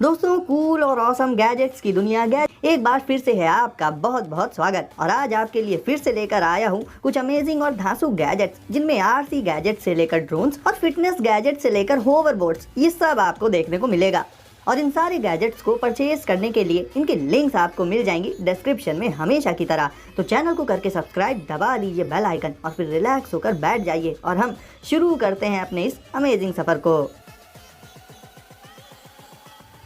दोस्तों, कूल और awesome gadgets की दुनिया एक बार फिर से है आपका बहुत बहुत स्वागत। और आज आपके लिए फिर से लेकर आया हूँ कुछ अमेजिंग और धांसू गैजेट्स, जिनमें आरसी गैजेट से लेकर ड्रोन्स और फिटनेस गैजेट से लेकर होवरबोर्ड्स, ये सब आपको देखने को मिलेगा। और इन सारे गैजेट्स को परचेज करने के लिए इनके लिंक्स आपको मिल जाएंगी डिस्क्रिप्शन में हमेशा की तरह। तो चैनल को करके सब्सक्राइब, दबा दीजिए बेल आइकन और फिर रिलैक्स होकर बैठ जाइए और हम शुरू करते हैं अपने इस अमेजिंग सफर को।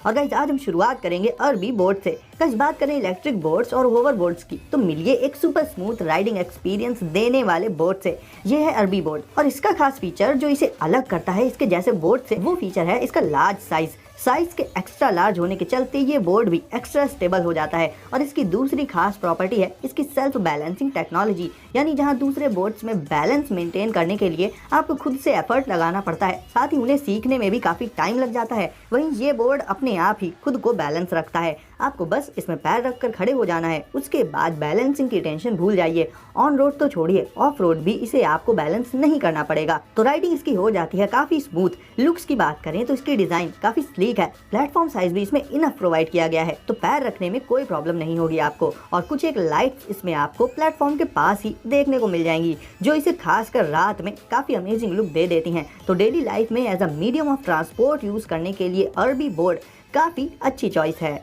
और गाइस, आज हम शुरुआत करेंगे अरबी बोर्ड से। गाइस, बात करें इलेक्ट्रिक बोर्ड्स और होवर बोर्ड्स की, तो मिलिए एक सुपर स्मूथ राइडिंग एक्सपीरियंस देने वाले बोर्ड से। ये है अरबी बोर्ड और इसका खास फीचर जो इसे अलग करता है इसके जैसे बोर्ड से, वो फीचर है इसका लार्ज साइज के एक्स्ट्रा लार्ज होने के चलते ये बोर्ड भी एक्स्ट्रा स्टेबल हो जाता है। और इसकी दूसरी खास प्रॉपर्टी है इसकी सेल्फ बैलेंसिंग टेक्नोलॉजी, यानी जहां दूसरे बोर्ड्स में बैलेंस मेंटेन करने के लिए आपको खुद से एफर्ट लगाना पड़ता है, साथ ही उन्हें सीखने में भी काफी टाइम लग जाता है, वहीं ये बोर्ड अपने आप ही खुद को बैलेंस रखता है। आपको बस इसमें पैर रखकर खड़े हो जाना है, उसके बाद बैलेंसिंग की टेंशन भूल जाइए। ऑन रोड तो छोड़िए, ऑफ रोड भी इसे आपको बैलेंस नहीं करना पड़ेगा। तो राइडिंग इसकी हो जाती है काफी स्मूथ। लुक्स की बात करें तो इसकी डिजाइन काफी स्लीक है, प्लेटफॉर्म साइज भी इसमें इनफ प्रोवाइड किया गया है, तो पैर रखने में कोई प्रॉब्लम नहीं होगी आपको। और कुछ एक लाइट्स इसमें आपको प्लेटफॉर्म के पास ही देखने को मिल जाएंगी, जो इसे खासकर रात में काफी अमेजिंग लुक दे देती हैं। तो डेली लाइफ में as a medium of transport use करने के लिए अरबी बोर्ड काफी अच्छी चॉइस है।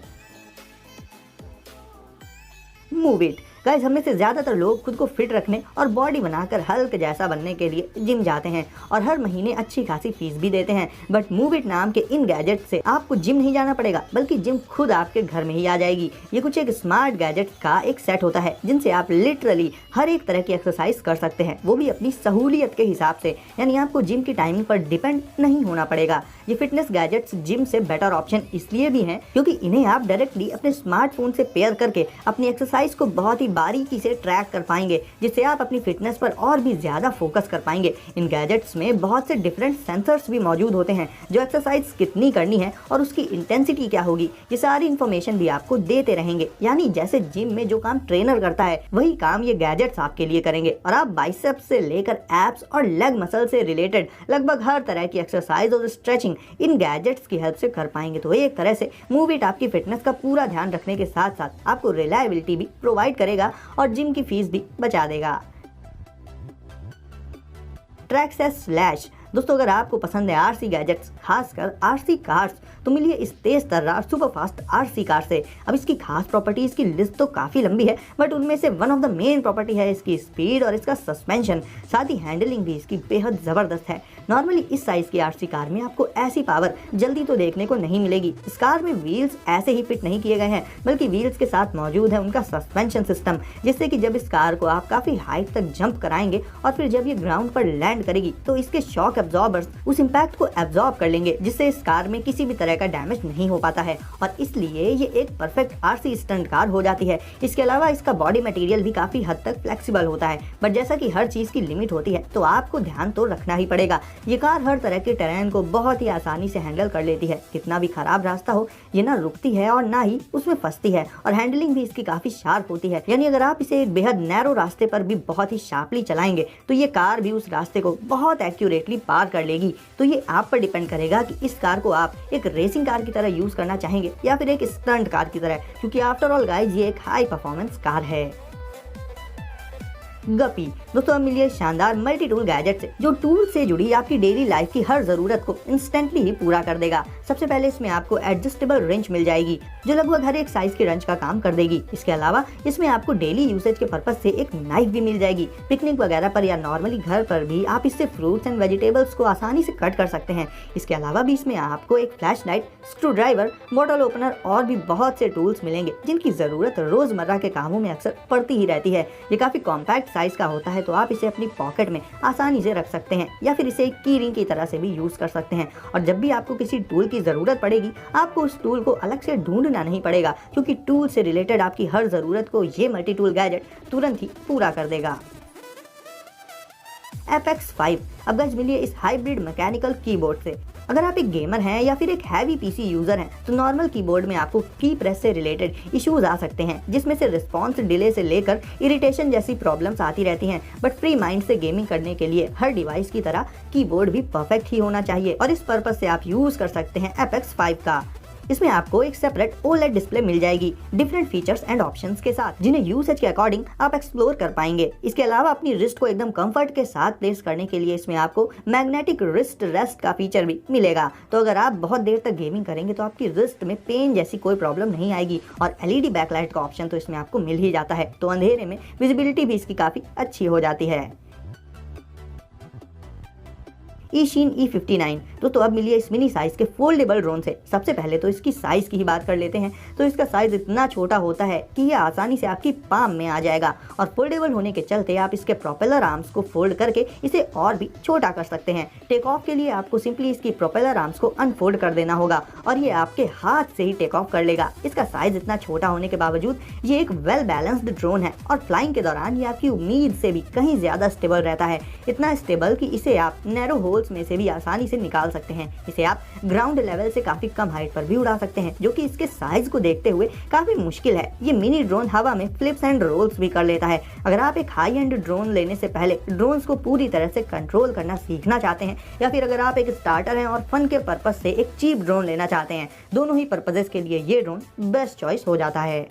Move it. गाइस, हमें से ज्यादातर लोग खुद को फिट रखने और बॉडी बनाकर हल्क जैसा बनने के लिए जिम जाते हैं और हर महीने अच्छी खासी फीस भी देते हैं। बट मूव इट नाम के इन गैजेट से आपको जिम नहीं जाना पड़ेगा, बल्कि जिम खुद आपके घर में ही आ जाएगी। ये कुछ एक स्मार्ट गैजेट का एक सेट होता है जिनसे आप लिटरली हर एक तरह की एक्सरसाइज कर सकते हैं, वो भी अपनी सहूलियत के हिसाब से, यानी आपको जिम की टाइमिंग पर डिपेंड नहीं होना पड़ेगा। ये फिटनेस गैजेट्स जिम से बेटर ऑप्शन इसलिए भी हैं क्योंकि इन्हें आप डायरेक्टली अपने स्मार्टफोन से पेयर करके अपनी एक्सरसाइज को बहुत ही बारीकी से ट्रैक कर पाएंगे, जिससे आप अपनी फिटनेस पर और भी ज्यादा फोकस कर पाएंगे। इन गैजेट्स में बहुत से डिफरेंट सेंसर्स भी मौजूद होते हैं, जो एक्सरसाइज कितनी करनी है और उसकी इंटेंसिटी क्या होगी, ये सारी इन्फॉर्मेशन भी आपको देते रहेंगे। यानी जैसे जिम में जो काम ट्रेनर करता है, वही काम ये गैजेट्स आपके लिए करेंगे और आप बाइसेप्स से लेकर एब्स और लेग मसल से रिलेटेड लगभग हर तरह की एक्सरसाइज और स्ट्रेचिंग इन गैजेट्स की हेल्प से कर पाएंगे। तो एक तरह से मूव इट आपकी फिटनेस का पूरा ध्यान रखने के साथ साथ आपको रिलायबिलिटी भी प्रोवाइड करेगा और जिम की फीस भी बचा देगा। ट्रैक्सेस स्लैश। दोस्तों, अगर आपको पसंद है आरसी गैजेट्स, खासकर आरसी कार्स, तो मिलिए इस तेज तर्रार सुपर फास्ट आरसी कार से। अब इसकी खास प्रॉपर्टीज की लिस्ट तो काफी लंबी है, बट उनमें से one of the main property है इसकी स्पीड और इसका सस्पेंशन। साथ ही हैंडलिंग भी इसकी बेहद जबरदस्त है। नॉर्मली इस साइज की आरसी कार में आपको ऐसी पावर जल्दी तो देखने को नहीं मिलेगी। इस कार में व्हील्स ऐसे ही फिट नहीं किए गए हैं, बल्कि व्हील्स के साथ मौजूद है उनका सस्पेंशन सिस्टम, जिससे कि जब इस कार को आप काफी हाइट तक जंप कराएंगे और फिर जब ये ग्राउंड पर लैंड करेगी, तो इसके शॉक एब्जॉर्बर्स उस इम्पैक्ट को एब्जॉर्ब कर लेंगे, जिससे इस कार में किसी भी तरह का डैमेज नहीं हो पाता है और इसलिए ये एक परफेक्ट आरसी स्टंट कार हो जाती है। इसके अलावा इसका बॉडी मटेरियल भी काफी हद तक फ्लेक्सिबल होता है, बट जैसा कि हर चीज की लिमिट होती है, तो आपको ध्यान तो रखना ही पड़ेगा। ये कार हर तरह के टेरेन को बहुत ही आसानी से हैंडल कर लेती है। कितना भी खराब रास्ता हो, ये ना रुकती है और ना ही उसमें फंसती है। और हैंडलिंग भी इसकी काफी शार्प होती है, यानी अगर आप इसे एक बेहद नैरो रास्ते पर भी बहुत ही शार्पली चलाएंगे, तो ये कार भी उस रास्ते को बहुत एक्यूरेटली पार कर लेगी। तो ये आप पर डिपेंड करेगा कि इस कार को आप एक रेसिंग कार की तरह यूज करना चाहेंगे या फिर एक स्टंट कार की तरह, क्योंकि आफ्टर ऑल गाइस ये एक हाई परफॉर्मेंस कार है। गपी। दोस्तों, अब मिलिए शानदार मल्टी टूल गैजेट से, जो टूल से जुड़ी आपकी डेली लाइफ की हर जरूरत को इंस्टेंटली ही पूरा कर देगा। सबसे पहले इसमें आपको एडजस्टेबल रेंच मिल जाएगी, जो लगभग हर एक साइज की रेंच का काम कर देगी। इसके अलावा इसमें आपको डेली यूसेज के पर्पज से एक नाइफ भी मिल जाएगी। पिकनिक वगैरह पर या नॉर्मली घर पर भी आप इससे फ्रूट्स एंड वेजिटेबल्स को आसानी से कट कर सकते हैं। इसके अलावा भी इसमें आपको एक flash light, screw driver, bottle opener और भी बहुत से टूल्स मिलेंगे, जिनकी जरूरत रोजमर्रा के कामों में अक्सर पड़ती ही रहती है। ये काफी कॉम्पैक्ट साइज का होता है, तो आप इसे अपनी पॉकेट में आसानी से रख सकते हैं या फिर इसे एक की रिंग की तरह से भी यूज कर सकते हैं। और जब भी आपको किसी टूल की जरूरत पड़ेगी, आपको उस टूल को अलग से ढूंढना नहीं पड़ेगा, क्योंकि टूल से रिलेटेड आपकी हर जरूरत को ये मल्टी टूल गैजेट तुरंत ही पूरा कर देगा। Apex 5। अब गाइस, मिलिए इस हाइब्रिड मैकेनिकल कीबोर्ड से। अगर आप एक गेमर हैं या फिर एक हैवी पीसी यूजर हैं, तो नॉर्मल कीबोर्ड में आपको की प्रेस से रिलेटेड इश्यूज आ सकते हैं, जिसमें से रिस्पॉन्स डिले से लेकर इरिटेशन जैसी प्रॉब्लम्स आती रहती हैं। बट फ्री माइंड से गेमिंग करने के लिए हर डिवाइस की तरह कीबोर्ड भी परफेक्ट ही होना चाहिए, और इस पर्पज से आप यूज कर सकते हैं Apex 5 का। इसमें आपको एक सेपरेट OLED डिस्प्ले मिल जाएगी डिफरेंट फीचर्स एंड ऑप्शंस के साथ, जिन्हें यूसेज के अकॉर्डिंग आप एक्सप्लोर कर पाएंगे। इसके अलावा अपनी रिस्ट को एकदम कंफर्ट के साथ प्लेस करने के लिए इसमें आपको मैग्नेटिक रिस्ट रेस्ट का फीचर भी मिलेगा। तो अगर आप बहुत देर तक गेमिंग करेंगे तो आपकी रिस्ट में पेन जैसी कोई प्रॉब्लम नहीं आएगी। और LED बैकलाइट का ऑप्शन तो इसमें आपको मिल ही जाता है, तो अंधेरे में विजिबिलिटी भी इसकी काफी अच्छी हो जाती है। ईशिन E59 दोस्तों अब मिली है इस मिनी साइज के फोल्डेबल ड्रोन से। सबसे पहले तो इसकी साइज की ही बात कर लेते हैं, तो इसका साइज इतना छोटा होता है कि ये आसानी से आपकी पाम में आ जाएगा और फोल्डेबल होने के चलते आप इसके प्रोपेलर आर्म्स को फोल्ड करके इसे और भी छोटा कर सकते हैं। टेक ऑफ के लिए आपको सिंपली इसकी प्रोपेलर आर्म्स को अनफोल्ड कर देना होगा और ये आपके हाथ से ही टेक ऑफ कर लेगा। इसका साइज इतना छोटा होने के बावजूद ये एक वेल बैलेंस्ड ड्रोन है और फ्लाइंग के दौरान ये आपकी उम्मीद से भी कहीं ज्यादा स्टेबल रहता है। इतना स्टेबल कि इसे आप नैरो होल्स में से भी आसानी से निकाल सकते हैं। इसे आप ग्राउंड लेवल से काफी कम हाइट पर भी उड़ा सकते हैं, जो कि इसके साइज को देखते हुए काफी मुश्किल है। ये मिनी ड्रोन हवा में फ्लिप्स एंड रोल्स भी कर लेता है। अगर आप एक हाई एंड ड्रोन लेने से पहले ड्रोन्स को पूरी तरह से कंट्रोल करना सीखना चाहते हैं, या फिर अगर आप एक स्टार्टर हैं और फन के पर्पज से एक चीप ड्रोन लेना चाहते हैं, दोनों ही पर्पजेस के लिए ये ड्रोन बेस्ट चॉइस हो जाता है।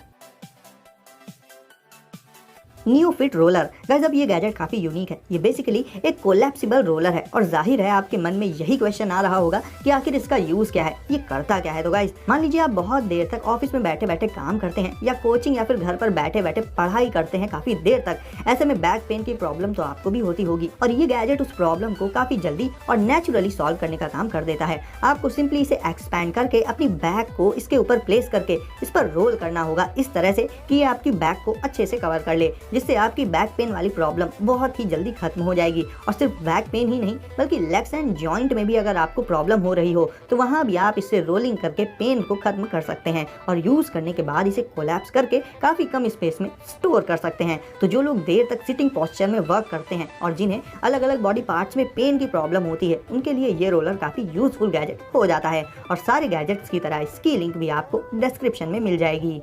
NeoFit रोलर गाइस, अब ये गैजेट काफी यूनिक है। ये बेसिकली एक कोलैप्सिबल रोलर है और जाहिर है आपके मन में यही क्वेश्चन आ रहा होगा कि आखिर इसका यूज क्या है, ये करता क्या है। तो गाइस मान लीजिए आप बहुत देर तक ऑफिस में बैठे बैठे काम करते हैं या कोचिंग या फिर घर पर बैठे बैठे पढ़ाई करते हैं काफी देर तक। ऐसे में बैक पेन की प्रॉब्लम तो आपको भी होती होगी और ये गैजेट उस प्रॉब्लम को काफी जल्दी और नेचुरली सॉल्व करने का काम कर देता है। आपको सिंपली इसे एक्सपैंड करके अपनी बैक को इसके ऊपर प्लेस करके इस पर रोल करना होगा इस तरह से कि ये आपकी बैक को अच्छे से कवर कर ले, जिससे आपकी बैक पेन वाली प्रॉब्लम बहुत ही जल्दी खत्म हो जाएगी। और सिर्फ बैक पेन ही नहीं बल्कि लेग्स एंड जॉइंट में भी अगर आपको प्रॉब्लम हो रही हो तो वहां भी आप इससे रोलिंग करके पेन को खत्म कर सकते हैं और यूज करने के बाद इसे कोलैप्स करके काफी कम स्पेस में स्टोर कर सकते हैं। तो जो लोग देर तक सिटिंग पोस्चर में वर्क करते हैं और जिन्हें अलग अलग बॉडी पार्ट्स में पेन की प्रॉब्लम होती है, उनके लिए ये रोलर काफी यूजफुल गैजेट हो जाता है। और सारे गैजेट्स की तरह इसकी लिंक भी आपको डिस्क्रिप्शन में मिल जाएगी।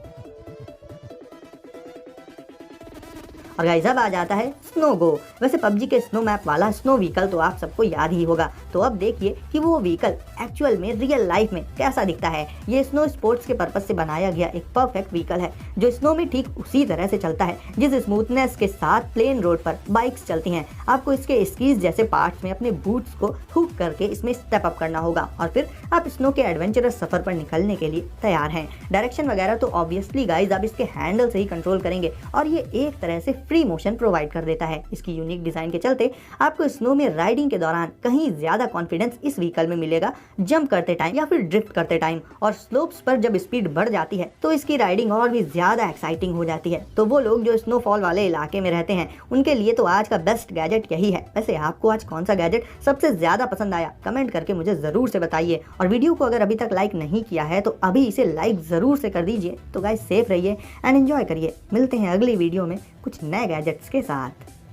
और गाइस अब आ जाता है स्नो गो। वैसे PUBG के स्नो मैप वाला स्नो व्हीकल तो आप सबको याद ही होगा, तो अब देखिए कि वो व्हीकल एक्चुअल में रियल लाइफ में कैसा दिखता है। ये स्नो स्पोर्ट्स के पर्पज से बनाया गया एक परफेक्ट व्हीकल है जो स्नो में ठीक उसी तरह से चलता है जिस स्मूथनेस के साथ प्लेन रोड पर बाइक्स चलती हैं। आपको इसके स्कीज जैसे पार्ट्स में अपने बूट्स को हुक करके इसमें स्टेप अप करना होगा और फिर आप स्नो के एडवेंचरस सफर पर निकलने के लिए तैयार हैं। डायरेक्शन वगैरह तो ऑब्वियसली गाइज आप इसके हैंडल से ही कंट्रोल करेंगे और ये एक तरह से फ्री मोशन प्रोवाइड कर देता है। इसकी यूनिक डिजाइन के चलते आपको स्नो में राइडिंग के दौरान कहीं ज्यादा कॉन्फिडेंस इस व्हीकल में मिलेगा जंप करते टाइम या फिर ड्रिफ्ट करते टाइम। और स्लोप्स पर जब स्पीड बढ़ जाती है तो इसकी राइडिंग और भी ज्यादा एक्साइटिंग हो जाती है। तो वो लोग जो स्नोफॉल वाले इलाके में रहते हैं उनके लिए तो आज का बेस्ट गैजेट यही है। वैसे आपको आज कौन सा गैजेट सबसे ज्यादा पसंद आया कमेंट करके मुझे जरूर से बताइए। और वीडियो को अगर अभी तक लाइक नहीं किया है तो अभी इसे लाइक जरूर से कर दीजिए। तो गाइस सेफ रहिए एंड एंजॉय करिए। मिलते हैं अगली वीडियो में कुछ नए गैजेट्स के साथ।